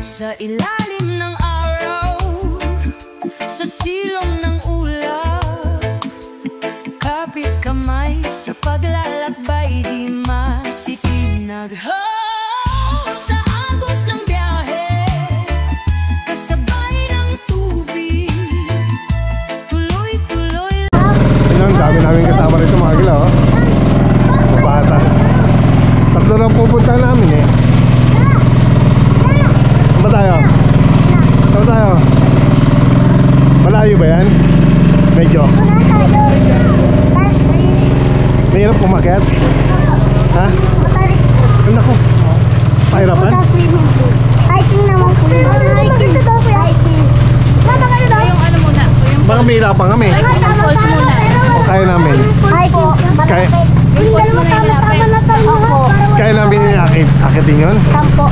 Sa ilalim ng araw, sa silong ng ulap, kapit kamay sa paglalakbay, di matitinag. Sa agos ng biyahe, kasabay ng tubig, tuloy-tuloy lang. Ang dami namin kasama rito mga gila, oh. Mabata. Tatlo na pupunta namin eh. Saan ba tayo? Saan tayo? Malayo ba yan? Medyo. Mahirap kumakyat? Ha? Ano ako? Pahirapan? Hiking naman po. Hiking ka daw po. Hiking. Mama ka daw? Yung ano muna. Baka mahirapan kami. O kaya namin? Hiking. Kaya, Yung dalawa tama-tama na tayo. kaya namin akitin yun? Tampo.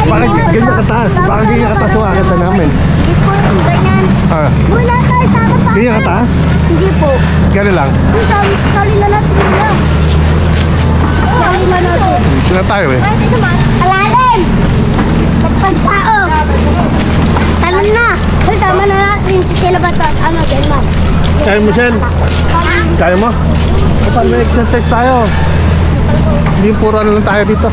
Bakit ganyan kataas? Bakit ganyan kataas yung akitan namin? Hindi po. Ganyan. Ah, Wala tayo sama-sama. ganyan kataas? Hindi po. Ganyan lang? Yung sali na natin sila. Sali na natin. Dito na tayo eh. Alalim! Pagpagpao! Talon na! Uy, tama na natin. Sila ba ito? Ano, ganyan. Kaya mo, Shen? Kaya mo? Kapag may exercise tayo. Hindi puro ano lang tayo dito.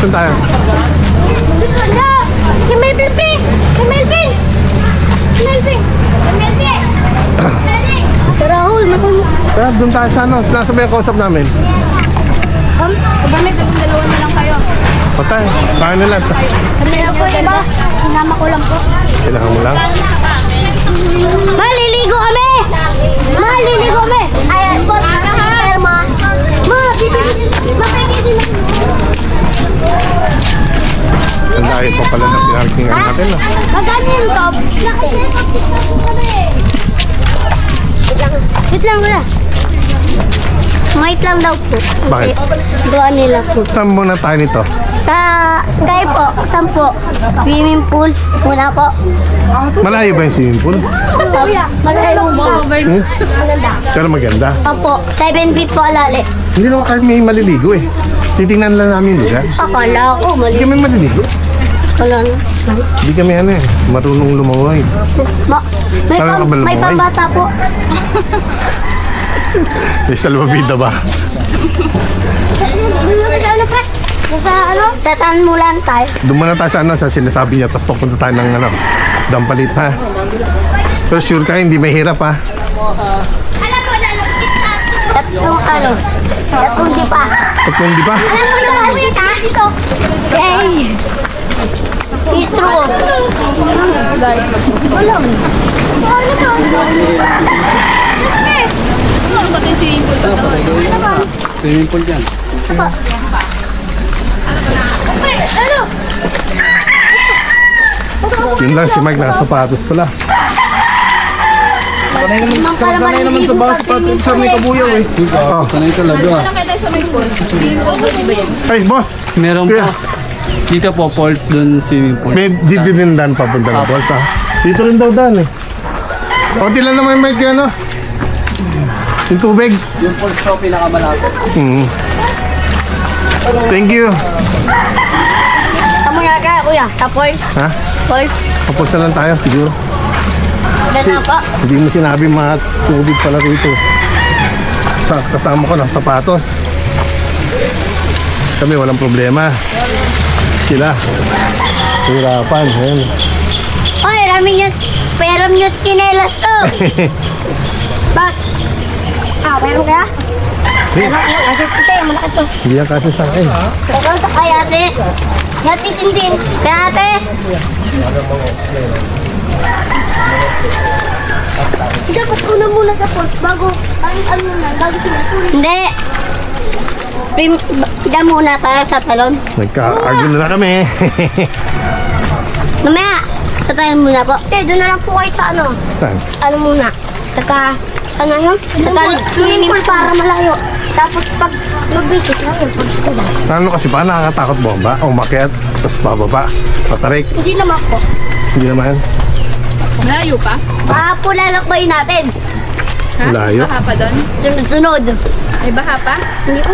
Saan tayo? No! Si Melvin! Si Melvin! Si Melvin! Si Melvin! Tara, huy, matulog. Kaya doon tayo sa ano. Nasa ba yung kausap namin? Kabamit, dalawa na lang kayo. Patay. Kaya nila. Kanila po iba. Sinama ko lang po. Kailangan mo lang. Maliligo kami! Maliligo kami! Ayan po. Pero ma, bibili. Mapagiging na. Ang dahil pa pala na pinarkingan natin. Magkano yung top? Wait lang, wala. Mait lang daw po. Bakit? Doa nila po. Saan muna tayo nito? Sa gay po, sampo. Swimming pool. Muna po. Malayo ba yung swimming pool? Malayo po. Hmm? Maganda. Pero maganda. Opo, 7 feet po alali. Hindi naman kahit may maliligo eh. Titingnan lang namin nila. Akala ko, Hindi mali. kami maliligo. Wala na. Hindi kami ano eh. Marunong lumangoy. May pambata po. May salvavida ba? Sa ano? Tatan mo lang tayo. Doon muna tayo sa ano, sa sinasabi niya. Tapos papunta tayo ng ano, Dampalit ha. Pero sure ka, hindi mahirap ha. Tatlong ano? Tatlong di pa. Tatlong di ba? Alam mo na ano yung taas dito? Yay! Intro ko. Walang. Ano ba ito swimming pool? Swimming pool dyan. Ano? Yun lang si Mike, nakasapatos pala. Sanay naman sa bus, sa may kabuyaw eh. Oh. Sanay talaga. Wala kayo sa swimming pool. Swimming pool doon ba yun? Ay, boss! Meron Kuya, po. Dito po, falls doon swimming pool. may dito din daan papunta ng boss ha. Dito rin daw daan eh. Kunti lang naman Mike ano. Yung tubig. Yung falls po, pinakamalapit. Thank you. Tamo na kaya kuya. Tapol. Ha? Pol. Kapag lang tayo siguro. Dana pa. Hindi mo sinabi mga tubig pala rito. Kasama ko na sapatos. Kami walang problema. Sila hirapan. Ayan. Oy, rami nyo. Peram nyo tinelas to. Bak. Meron kaya? Meron kaya? Kasi ito yung malaki to. Hindi yan kasi sa akin. Ikaw sa kaya ate. Yati din. Kaya ate. Dapat una muna sa post bago ano na, bago sila. Hindi. Diyan muna tayo sa talon. Nagka-argue na kami. Mamaya, sa talon muna po. Doon na lang po kayo sa ano. Saan? Ano muna. Saka, ano yun? Saka swimming pool para malayo. Tapos pag mag-visit na yun, pag Ano kasi ba nakakatakot bomba? O umakyat, tapos bababa, patarik. hindi naman po. Hindi naman. Malayo pa? Baka po lalakbay natin. Layo. May baha pa doon? Sunod-sunod. May baha pa? Hindi ko.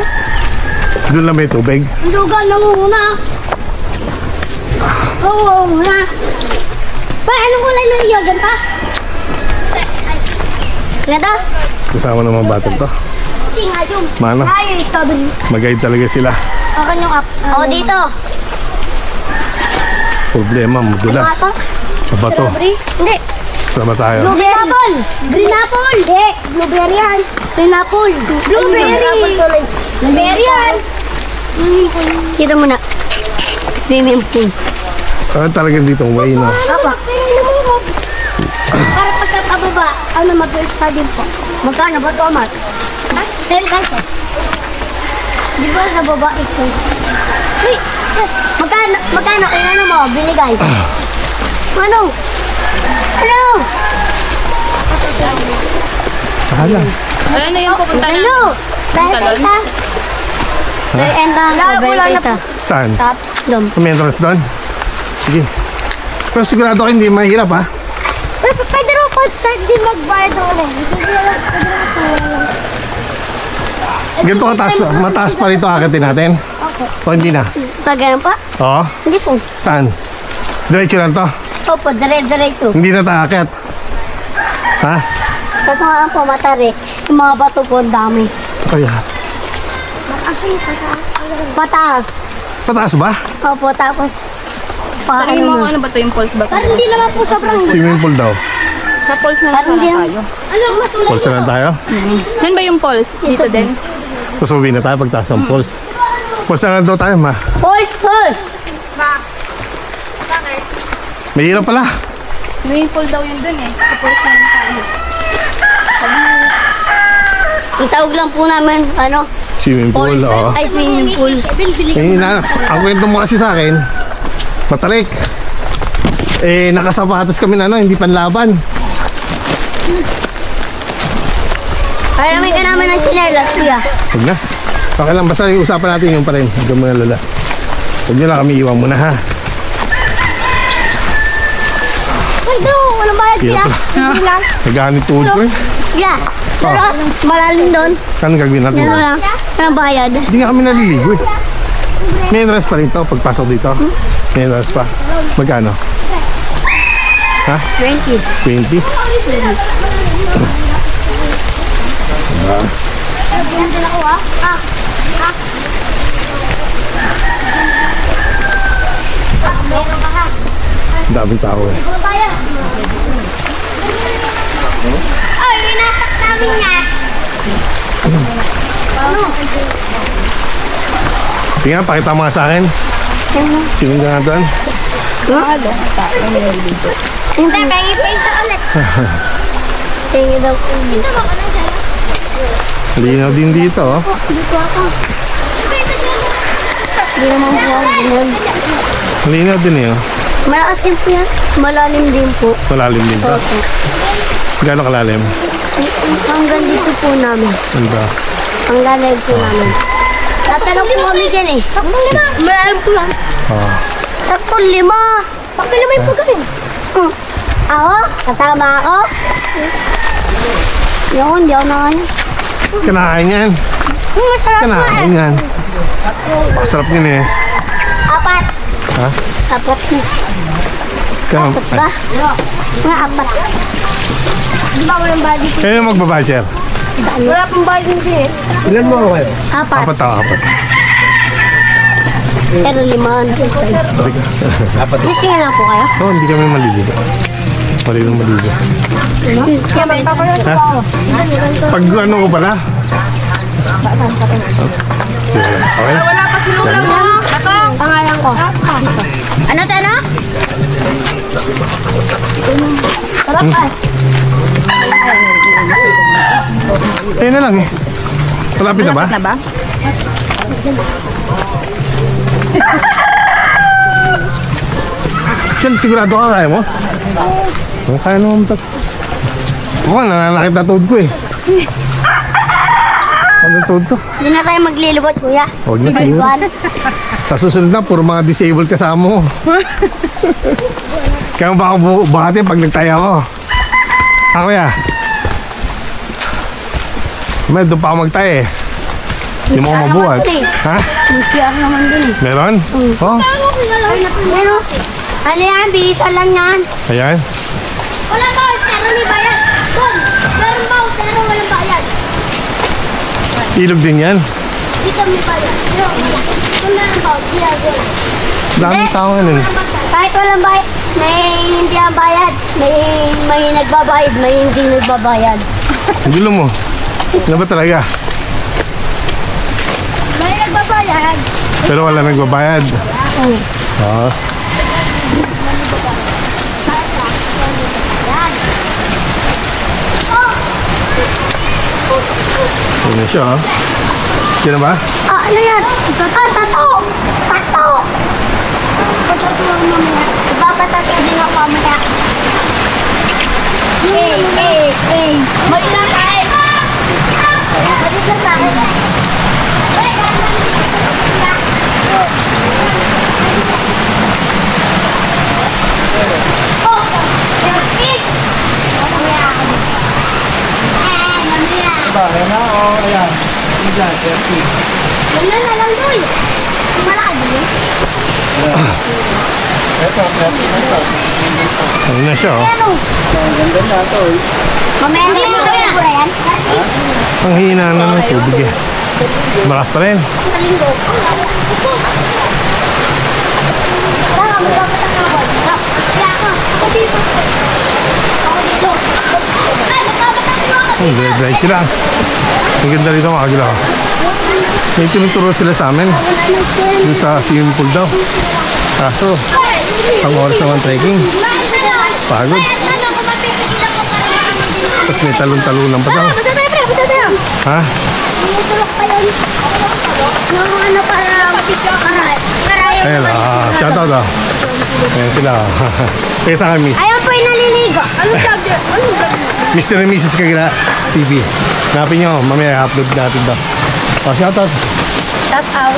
Doon lang may tubig. Ang dugan nangunguna. Oo, muna. Pa, anong kulay ng iyo? Ganta? Ganta? Kasama ng mga batang to. Tinga yung. Mana? Ay, strawberry. Mag-guide talaga sila. Akan yung up. Ako dito. Problema, madulas. Ito? Mabato. Strawberry? Hindi. Sama tayo. Green apple. Green apple. Hindi. Blueberry yan. Green apple. Blueberry. Blueberry yan. Dito muna. Swimming pool. Talagang ditong way, no? Apa? Para pagkakababa, mabilis pa din po. Magkano ba ito, Amat? Ha? 10 pesos. Di ba sa baba ito? Wait! Magkano? Ano mo? Binigay? Ano? Ano? Pahala. Ano na yung pupunta na? Ano? Talon? Dahil entang sa Saan? top. Dom. May entrance doon? Sige. Pero sigurado ko hindi mahirap, ha? Pero pwede rin po start din magbayad ulit. Ganito kataas, mataas pa rito akitin natin? Okay. O hindi na? Pag ganun pa? Oo. Hindi po. Saan? Diretso lang to? Opo, dire-diretso. Hindi na tayo akit? Ha? Kasi nga po matari. Yung mga bato po ang dami. Kaya. Pataas. Pataas ba? Opo, tapos Tanungin mo kung ano ba ito yung pulse ba? parang hindi naman po sobrang Swimming pool daw. Sa pulse na parang hindi lang naman. tayo. Ano, matulad. Pulse na tayo? Saan ba yung pulse? Dito din? Tapos uwi na tayo pagtaas ng pulse. Pulse na daw tayo, ma. Pulse, pulse. Mahirap pala. Swimming pool daw yun dun eh. Sa pulse na lang tayo. Ang tawag lang po namin, ano, Swimming pool, pulse. oo. Ay, swimming pool. Ang kwento mo kasi sa akin, matalik. Nakasapatos kami na hindi panlaban. Para naman ka naman ng sinelas, kuya. Huwag na. Okay lang, basta yung usapan natin yung pa rin. Huwag mo na lala. Huwag nyo lang kami iwan muna, ha? Ay, daw, walang bayad Hirap siya. pala. Hindi lang. Naghanit tuhod ko eh. Yeah. Pero, malalim doon. Anong gagawin natin? Yan lang. Walang bayad. Hindi nga kami naliligo eh. May entrance pa rin to pagpasok dito. May entrance pa. Magkano? Ha? 20. 20? Daming tao eh. Ay, inasak namin nga. Tingnan, pakita mo nga sa akin. Tingnan ka nga doon. Hindi, pengi face na ulit. Pengi daw po. Dito ba ka na dyan? Linaw din dito oh. Dito ako. Hindi naman po ako ganun. Linaw din eh oh. Malakas din po yan. Malalim din po. Malalim din to. Opo. Gano'ng kalalim? Hanggang dito po namin. Ano ba? Hanggang live po namin. Tatanong po kami dyan eh. Malalim po yan. Oh. 5. Pagkalima yung pagkain. Ako? Kasama ako? Hindi ako nakain. Kanain yan. Masarap po eh. Kanain yan. Masarap yun eh. 4. Ha? 4. Kano? Ba? Mga 4. Di ba walang body? Kayo magbabadger? Wala pong body din eh. Ilan mo ako kayo? 4. Apat ako, apat. Pero 5. Hindi lang po kayo. Oo, hindi kami maliligo. Maliligo maliligo. Kaya magpapalit Ha? ako. Pag ano ko pala? Okay? Wala pa sinulam mo. Pangalan ko. Ano tana? Sarap ah. Ayun na lang eh. Malapit na ba? Na ba? Siya, sigurado ka kaya mo? Oo, kaya naman ito. Oo, nananakit na tuhod ko eh. Ano tuhod ko? Hindi na tayo maglilibot, kuya. Huwag na siguro. Sa susunod na, puro mga disabled kasama mo. Kaya baka bukati pag nagtaya ko. Ako ya. May doon pa ako magtayo eh. Hindi mo ako mabuhat. Ha? May QR naman dun eh. Meron? Oh, Meron. Ano yan? Bisa lang yan. ayan. Wala ba? Pero may bayad. Meron ba? Pero walang bayad. Ilog din yan. Dito may bayad. Kung meron ba? Daming tao ngayon. Kahit walang bayad, may hindi ang bayad. May nagbabayad, may hindi nagbabayad. Gulo mo. Ano ba talaga? May nagbabayad. Pero wala nagbabayad. Ah. Ano siya, ha? Sino ba? Ah, ano yan? Tato! Patato lang mamaya. Ipapatato din ako mamaya. Mali lang tayo. Mali lang tayo. Oh! Mamaya. Mamaya. Bakit na? O, ayan. Diyan, 30. Ganun na lang doon. Malaki doon. Ito, 30 na ito. Ano na siya, oh. Ano? Ang ganda na ito eh. Mamaya na yung mga yan. Ang hina na ng tubig eh. Malakas pa rin. Kalinggo. Baka magpapatak ako. Kaya ako. Dito. Ako dito. Ay, magpapatak ako. Ang diretso lang. Ang ganda rito mga kagila. May tinuturo sila sa amin. Yung sa swimming pool daw. Kaso, ang oras naman trekking. Pagod. Tapos may talon-talunan pa daw. Basta tayo. Ha? Tumutulok pa yun. Yung ano para marayo. Ayan, shoutout daw. Ayan sila. Kaya sa akin, miss. Ayaw po yung naliligo. Ano sabi? Mr. and Mrs. Kagila TV. Hanapin nyo, mamaya upload natin daw. Oh, shoutout. Shout out.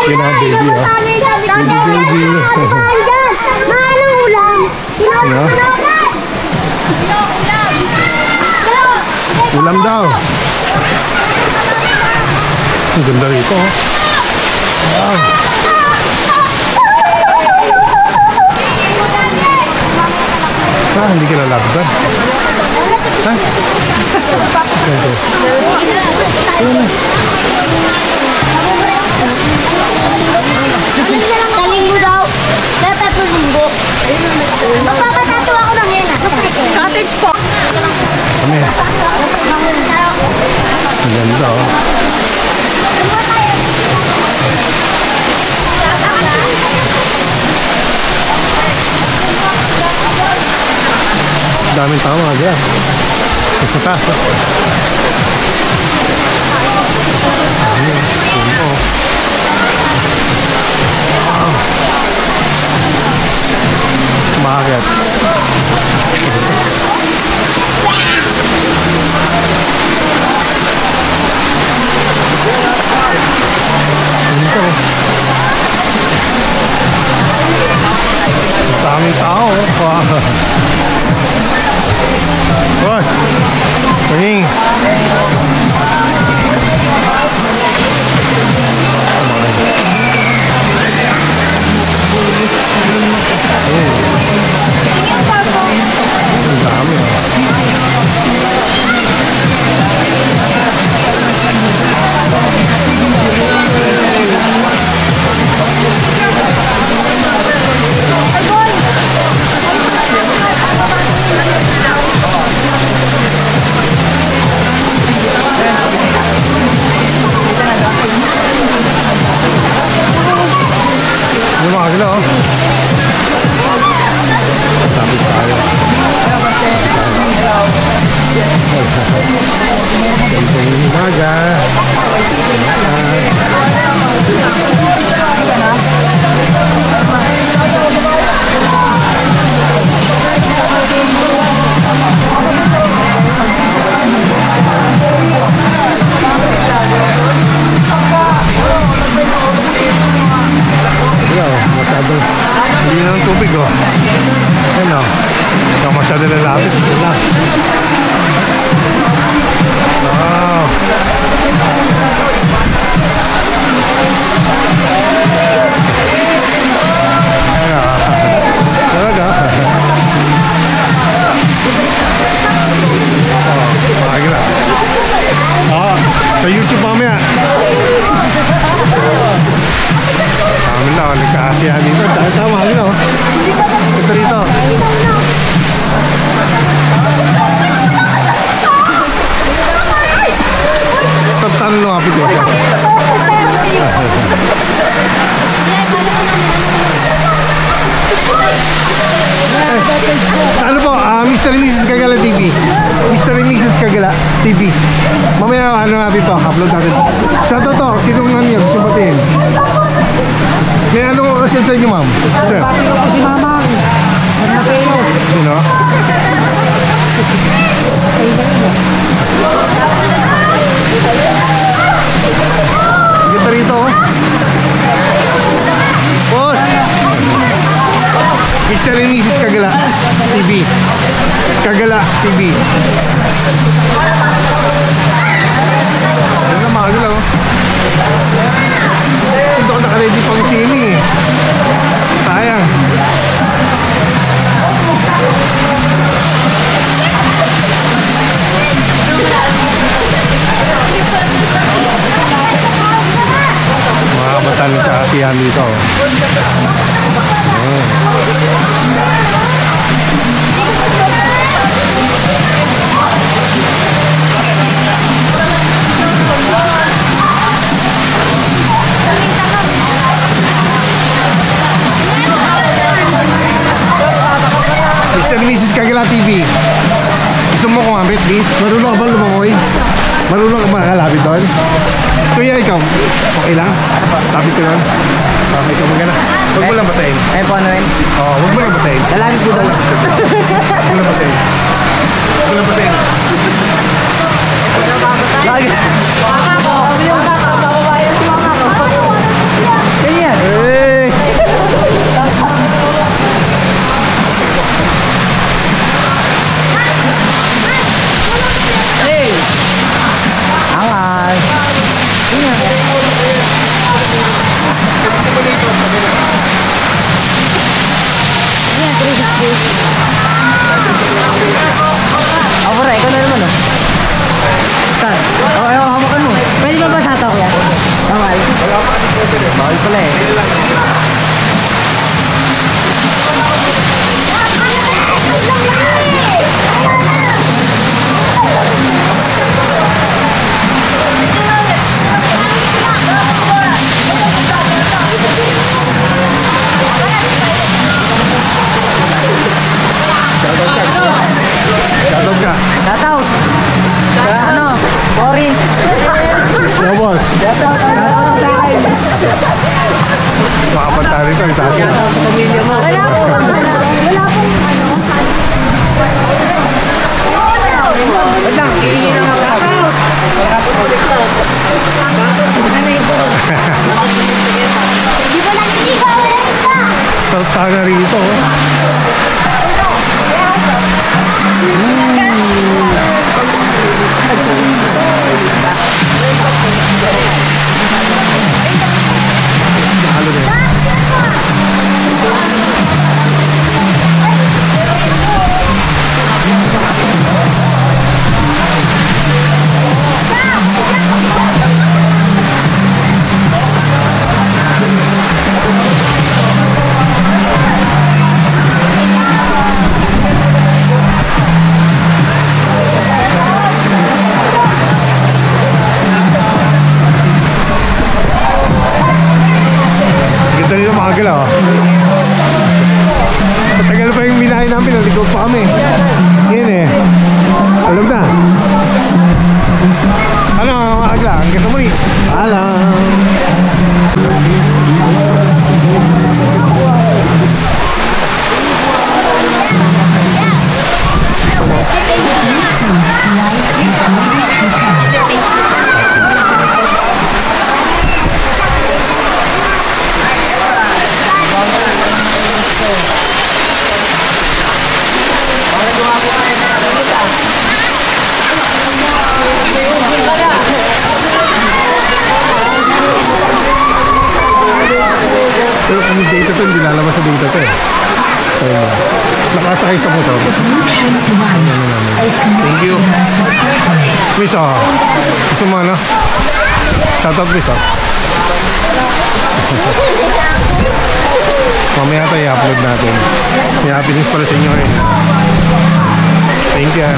Yun ang baby, oh. Baby. Mahalong ulam. Ano? Ulam daw. Ang ganda rito, oh. Wow. Hindi ka lalapit doon. Ha? Ito. Kalinggo daw. Tatatlo linggo. Magpapatato ako ng hena. Cottage po. Kami. Ang ganda, oh. Daming tao mga dyan. Sa taas, oh. Ayun, oh. Wow. Bakit? Ito. Daming tao, oh. Wow. Boss, morning. Ang dami, yung mga kilo, oh. Sabit tayo. Gantong umaga. Masyadong hindi na ng tubig, oh. Ayun, oh. Ito masyado lalapit. Ito lang. YouTube mamaya. Amin lang, nagkakasiyahan dito. Tama, ano? Ito rito. Saan lo kapit eh? Ano po? Mr. and Mrs. Kagala TV. Mr. and Mrs. Kagala TV. Mamaya ano natin to, upload natin. Sa to, sinong nga niyo gusto batiin? May ano kasi sa inyo, ma'am? Sir? Si Mamang. Sino? Ganda rito, oh. Boss! Mr. and Mrs. Kagala TV. Kagala TV. Ano na, mahal lang, oh. Hindi ako naka-ready pang sini, eh. Sayang. Mga batan sa kasiyahan dito. Mr. and Mrs. Kagala TV. Gusto mo kumamit, please? Marunong ka ba lumamoy? Marunong ka ba nakalapit doon? Kuya, ikaw, okay lang? Tapit ko lang? Okay, ikaw magana. Huwag mo lang basahin. Eh po, ano yun? Oo, huwag mo lang basahin. Lalaki po daw. Huwag mo lang basahin. Huwag mo lang basahin. Lagi. Ganyan. Hey! Hey! Angal. Ako rin, ikaw na naman oh. Saan? Ayaw, hamakan mo. Pwede ba ba sa ato kuya? Bawal. Bawal pala eh. Shoutout ka. Shoutout! Ano? Sorry. Yeah, boss. Shoutout sa akin. Makapanta rito, isa akin. Shoutout sa pamilya mo. Wala pong Wait lang, hihingi na mga shoutout. Di ba naniligaw? Salta na rito, oh. Halo din. Ganda nito mga gala, oh. Matagal pa yung minahin namin, nalikot pa kami. Yan eh. Alam na. Ano mga gala, ang ganda mo rin. Alam. Pero kung data to, hindi lalabas sa data to eh. So, nakasakay sa motor. Thank you. Miss, gusto mo ano? Shoutout please, oh. Mamaya tayo i-upload natin. May happiness para sa inyo eh. Thank you.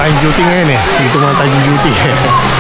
Time duty ngayon eh. Dito mga time duty.